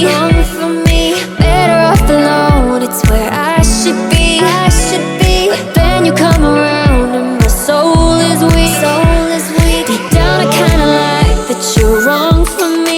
wrong for me. Better off alone, it's where I should be. But then you come around and my soul is weak. Deep down I kinda like that you're wrong for me.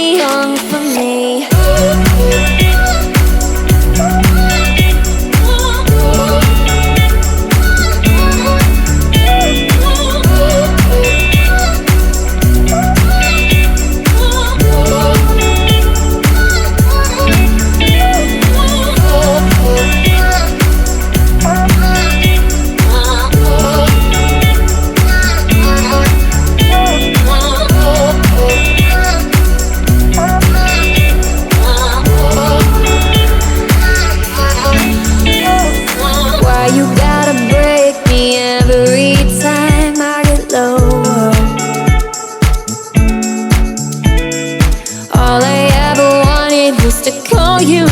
You gotta break me every time I get low. All I ever wanted was to call you